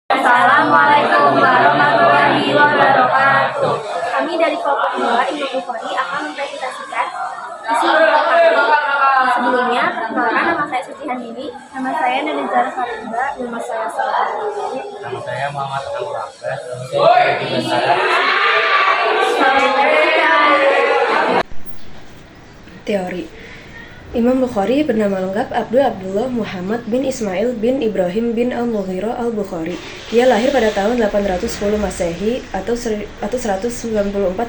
Assalamualaikum warahmatullahi wabarakatuh. Kami dari kelompok 2 Imam Bukhari akan mempresentasikan isi buku kami. Sebelumnya, perkenalkan nama saya Suci Handini, nama saya Nadizara Farinda, nama saya Salma. Nama saya Muhammad Abdul Rahman. Teori. Imam Bukhari bernama lengkap Abdullah Muhammad bin Ismail bin Ibrahim bin Al-Mughirah Al-Bukhari. Ia lahir pada tahun 810 Masehi atau 194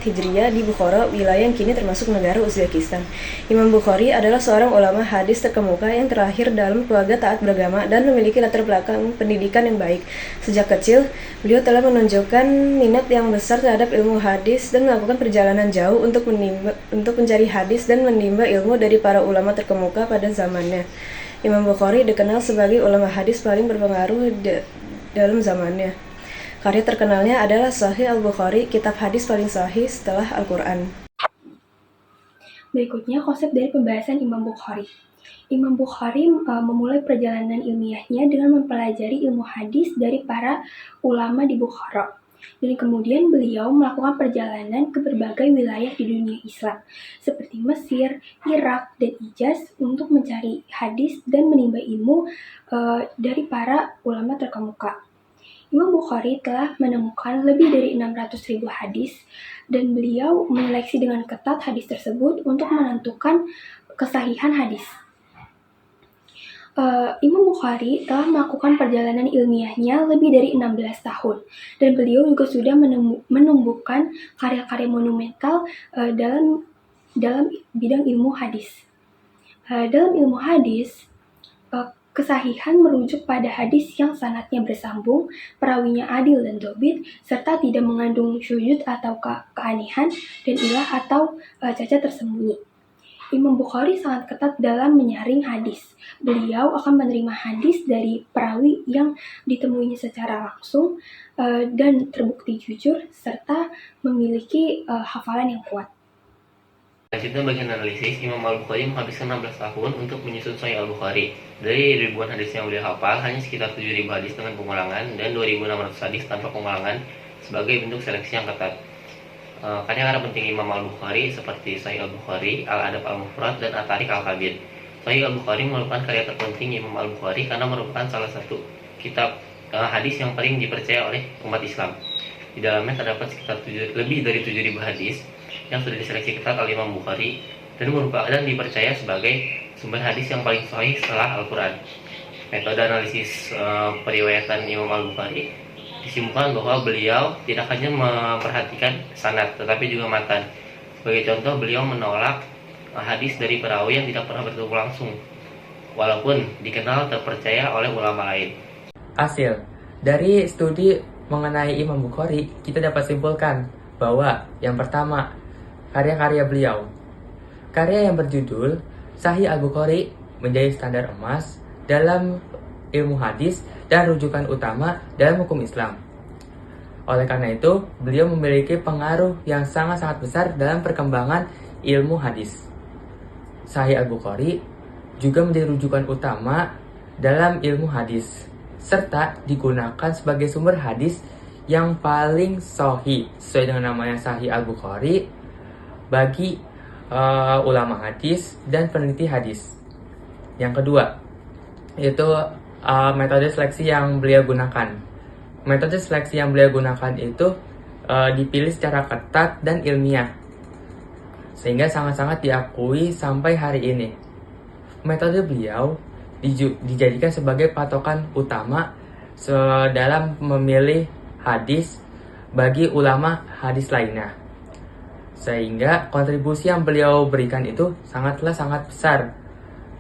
Hijriah di Bukhara, wilayah yang kini termasuk negara Uzbekistan. Imam Bukhari adalah seorang ulama hadis terkemuka yang terlahir dalam keluarga taat beragama dan memiliki latar belakang pendidikan yang baik. Sejak kecil, beliau telah menunjukkan minat yang besar terhadap ilmu hadis dan melakukan perjalanan jauh untuk mencari hadis dan menimba ilmu dari para ulama terkemuka pada zamannya. Imam Bukhari dikenal sebagai ulama hadis paling berpengaruh dalam zamannya. Karya terkenalnya adalah Sahih Al-Bukhari, kitab hadis paling sahih setelah Al-Quran. Berikutnya konsep dari pembahasan Imam Bukhari. Imam Bukhari memulai perjalanan ilmiahnya dengan mempelajari ilmu hadis dari para ulama di Bukhara. Dan kemudian beliau melakukan perjalanan ke berbagai wilayah di dunia Islam, seperti Mesir, Irak, dan Hijaz untuk mencari hadis dan menimba ilmu dari para ulama terkemuka. Imam Bukhari telah menemukan lebih dari 600.000 hadis, dan beliau menyeleksi dengan ketat hadis tersebut untuk menentukan kesahihan hadis. Imam Bukhari telah melakukan perjalanan ilmiahnya lebih dari 16 tahun, dan beliau juga sudah menumbuhkan karya-karya monumental dalam bidang ilmu hadis. Dalam ilmu hadis, kesahihan merujuk pada hadis yang sanadnya bersambung, perawinya adil dan dobit, serta tidak mengandung syuzuz atau keanehan dan ilah atau cacat tersembunyi. Imam Bukhari sangat ketat dalam menyaring hadis. Beliau akan menerima hadis dari perawi yang ditemuinya secara langsung dan terbukti jujur, serta memiliki hafalan yang kuat. Selanjutnya bagian analisis, Imam Al-Bukhari menghabiskan 16 tahun untuk menyusun Sahih Al-Bukhari. Dari ribuan hadis yang beliau hafal, hanya sekitar 7.000 hadis dengan pengulangan dan 2.600 hadis tanpa pengulangan sebagai bentuk seleksi yang ketat. Karya-karya penting Imam Al-Bukhari seperti Sahih Al-Bukhari, Al-Adab Al-Mufrad, dan At-Tarikh Al-Kabir. Sahih Al-Bukhari merupakan karya terpenting Imam Al-Bukhari karena merupakan salah satu kitab hadis yang paling dipercaya oleh umat Islam. Di dalamnya terdapat sekitar lebih dari 7.000 hadis yang sudah diseleksi ketat oleh Imam Bukhari dan dipercaya sebagai sumber hadis yang paling sahih setelah Al-Quran. Metode analisis periwayatan Imam Al-Bukhari disimpulkan bahwa beliau tidak hanya memperhatikan sanad tetapi juga matan. Sebagai contoh, beliau menolak hadis dari perawi yang tidak pernah bertemu langsung, walaupun dikenal terpercaya oleh ulama lain. Hasil dari studi mengenai Imam Bukhari, kita dapat simpulkan bahwa yang pertama, karya-karya beliau. Karya yang berjudul Sahih Al-Bukhari menjadi standar emas dalam ilmu hadis dan rujukan utama dalam hukum Islam. Oleh karena itu, beliau memiliki pengaruh yang sangat-sangat besar dalam perkembangan ilmu hadis. Sahih Al-Bukhari juga menjadi rujukan utama dalam ilmu hadis, serta digunakan sebagai sumber hadis yang paling sahih sesuai dengan namanya Sahih Al-Bukhari bagi ulama hadis dan peneliti hadis. Yang kedua, yaitu metode seleksi yang beliau gunakan. Metode seleksi yang beliau gunakan itu dipilih secara ketat dan ilmiah, sehingga sangat-sangat diakui sampai hari ini. Metode beliau dijadikan sebagai patokan utama dalam memilih hadis bagi ulama hadis lainnya, sehingga kontribusi yang beliau berikan itu sangat besar,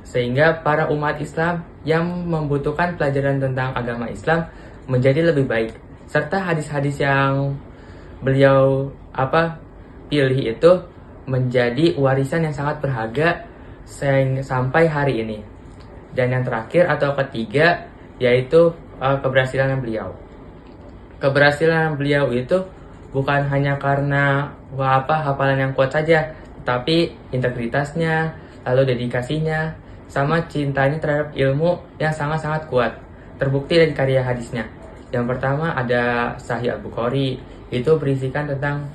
sehingga para umat Islam yang membutuhkan pelajaran tentang agama Islam menjadi lebih baik, serta hadis-hadis yang beliau pilih itu menjadi warisan yang sangat berharga sampai hari ini. Dan yang terakhir atau ketiga, yaitu keberhasilan beliau. Keberhasilan beliau itu bukan hanya karena hafalan yang kuat saja, tapi integritasnya, lalu dedikasinya, sama cintanya terhadap ilmu yang sangat-sangat kuat, terbukti dari karya hadisnya. Yang pertama ada Sahih Al-Bukhari, itu berisikan tentang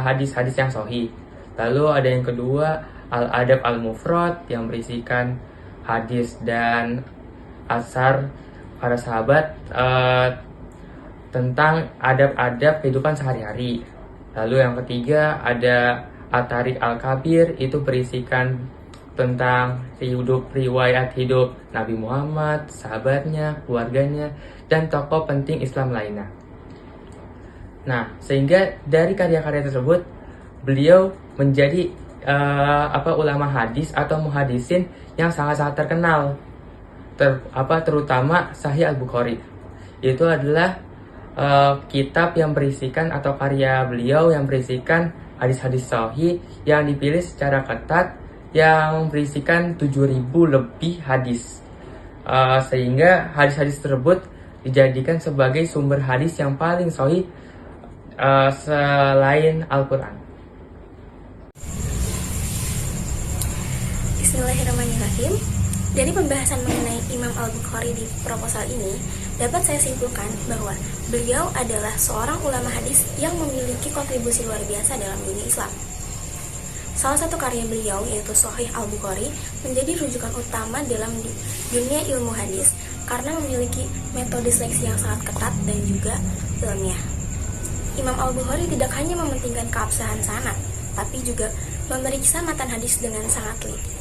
hadis-hadis yang sahih. Lalu ada yang kedua Al-Adab Al-Mufrad yang berisikan hadis dan asar para sahabat tentang adab-adab kehidupan sehari-hari. Lalu yang ketiga ada At-Tariq Al-Kabir, itu berisikan tentang riwayat hidup Nabi Muhammad, sahabatnya, keluarganya, dan tokoh penting Islam lainnya. Nah, sehingga dari karya-karya tersebut beliau menjadi ulama hadis atau muhadisin yang sangat-sangat terkenal, terutama Sahih Al-Bukhari. Itu adalah kitab yang berisikan atau karya beliau yang berisikan hadis-hadis sahih yang dipilih secara ketat, yang berisikan 7.000 lebih hadis, sehingga hadis-hadis tersebut dijadikan sebagai sumber hadis yang paling sahih selain Al-Quran. Bismillahirrahmanirrahim. Dari pembahasan mengenai Imam Al-Bukhari di proposal ini, dapat saya simpulkan bahwa beliau adalah seorang ulama hadis yang memiliki kontribusi luar biasa dalam dunia Islam. Salah satu karya beliau, yaitu Sahih Al-Bukhari, menjadi rujukan utama dalam dunia ilmu hadis karena memiliki metode seleksi yang sangat ketat dan juga ilmiah. Imam Al-Bukhari tidak hanya mementingkan keabsahan sanad, tapi juga memeriksa matan hadis dengan sangat teliti.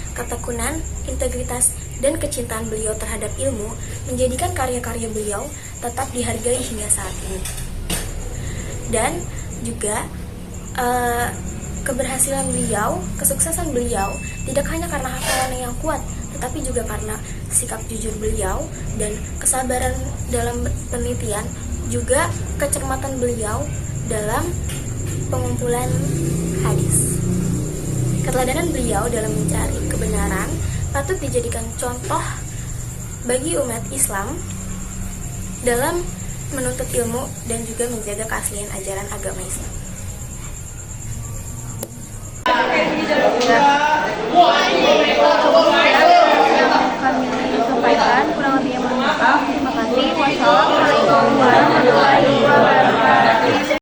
Ketekunan, integritas, dan kecintaan beliau terhadap ilmu menjadikan karya-karya beliau tetap dihargai hingga saat ini. Dan juga keberhasilan beliau, kesuksesan beliau tidak hanya karena hafalannya yang kuat, tetapi juga karena sikap jujur beliau dan kesabaran dalam penelitian, juga kecermatan beliau dalam pengumpulan hadis. Keteladanan beliau dalam mencari kebenaran patut dijadikan contoh bagi umat Islam dalam menuntut ilmu dan juga menjaga keaslian ajaran agama Islam.